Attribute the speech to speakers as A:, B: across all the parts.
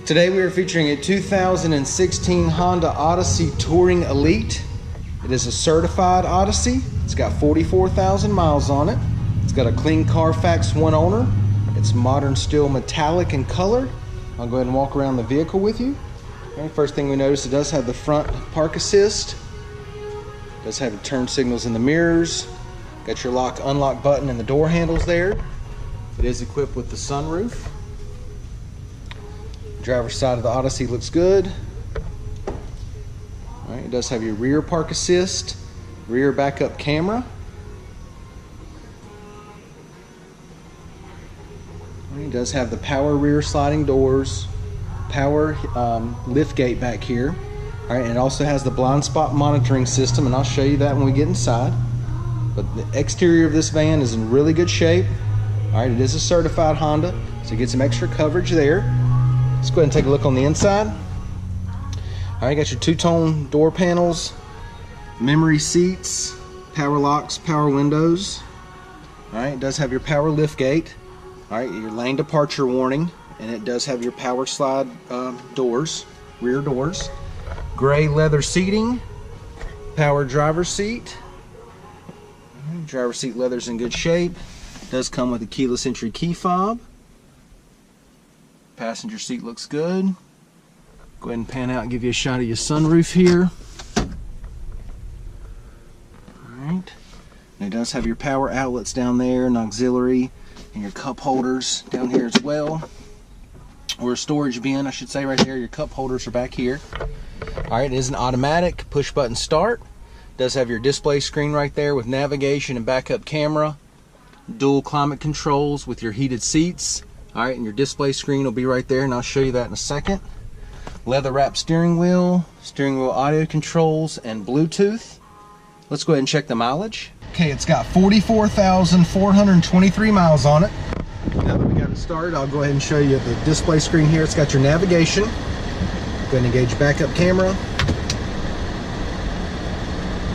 A: Today we are featuring a 2016 Honda Odyssey Touring Elite. It is a certified Odyssey. It's got 44,000 miles on it. It's got a clean Carfax one owner. It's modern steel metallic in color. I'll go ahead and walk around the vehicle with you. Okay, first thing we notice, it does have the front park assist. It does have turn signals in the mirrors. Got your lock unlock button and the door handles there. It is equipped with the sunroof. Driver's side of the Odyssey looks good. All right, it does have your rear park assist, rear backup camera. All right, it does have the power rear sliding doors, power lift gate back here. All right, and it also has the blind spot monitoring system, and I'll show you that when we get inside. But the exterior of this van is in really good shape. All right, it is a certified Honda, so you get some extra coverage there. Let's go ahead and take a look on the inside. All right, got your two-tone door panels, memory seats, power locks, power windows. All right, it does have your power lift gate. All right, your lane departure warning, and it does have your power slide doors, rear doors. Gray leather seating, power driver's seat. All right, driver's seat leather's in good shape. It does come with a keyless entry key fob. Passenger seat looks good. Go ahead and pan out and give you a shot of your sunroof here. Alright. And it does have your power outlets down there and auxiliary and your cup holders down here as well. Or a storage bin, I should say, right there. Your cup holders are back here. Alright, it is an automatic push button start. It does have your display screen right there with navigation and backup camera. Dual climate controls with your heated seats. Alright, and your display screen will be right there, and I'll show you that in a second. Leather wrapped steering wheel audio controls, and Bluetooth. Let's go ahead and check the mileage. Okay, it's got 44,423 miles on it. Now that we got it started, I'll go ahead and show you the display screen here. It's got your navigation. Go ahead and engage backup camera.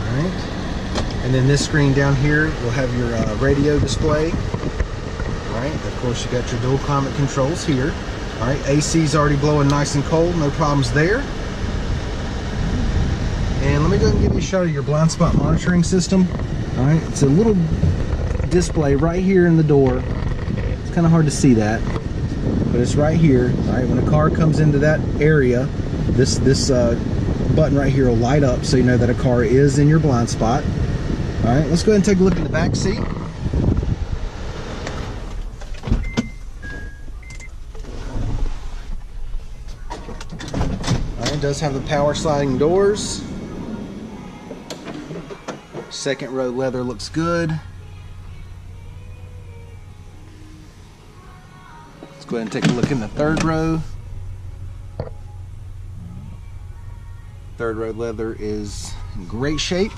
A: Alright. And then this screen down here will have your radio display. Alright, of course you got your dual climate controls here. Alright, AC's already blowing nice and cold, no problems there. And let me go ahead and give you a shot of your blind spot monitoring system. Alright, it's a little display right here in the door. It's kind of hard to see that, but it's right here. Alright, when a car comes into that area, this button right here will light up so you know that a car is in your blind spot. Alright, let's go ahead and take a look in the back seat. It does have the power sliding doors. Second row leather looks good. Let's go ahead and take a look in the third row. Third row leather is in great shape.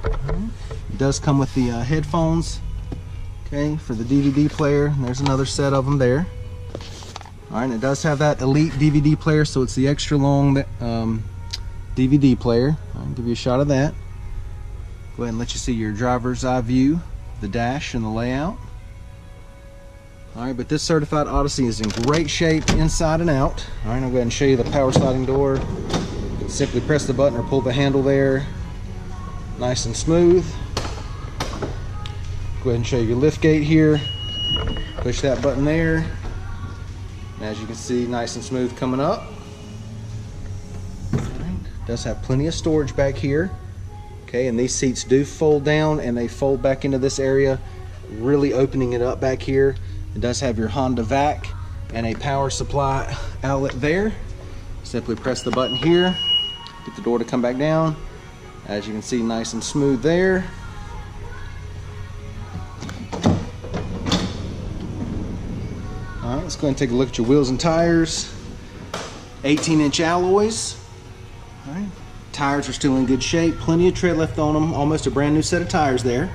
A: It does come with the headphones, okay, for the DVD player. There's another set of them there. Alright, and it does have that Elite DVD player, so it's the extra long DVD player. I'll give you a shot of that. Go ahead and let you see your driver's eye view, the dash, and the layout. Alright, but this certified Odyssey is in great shape inside and out. Alright, I'll go ahead and show you the power sliding door. You can simply press the button or pull the handle there. Nice and smooth. Go ahead and show you your lift gate here. Push that button there. As you can see, nice and smooth coming up. Right. Does have plenty of storage back here. Okay, and these seats do fold down and they fold back into this area, really opening it up back here. It does have your Honda vac and a power supply outlet there. Simply press the button here, get the door to come back down. As you can see, nice and smooth there. Alright, let's go ahead and take a look at your wheels and tires. 18-inch alloys. Alright, tires are still in good shape. Plenty of tread left on them. Almost a brand new set of tires there.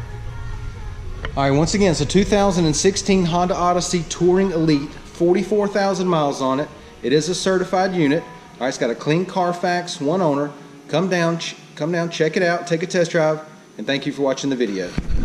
A: Alright, once again, it's a 2016 Honda Odyssey Touring Elite. 44,000 miles on it. It is a certified unit. Alright, it's got a clean Carfax, one owner. Come down, check it out, take a test drive, and thank you for watching the video.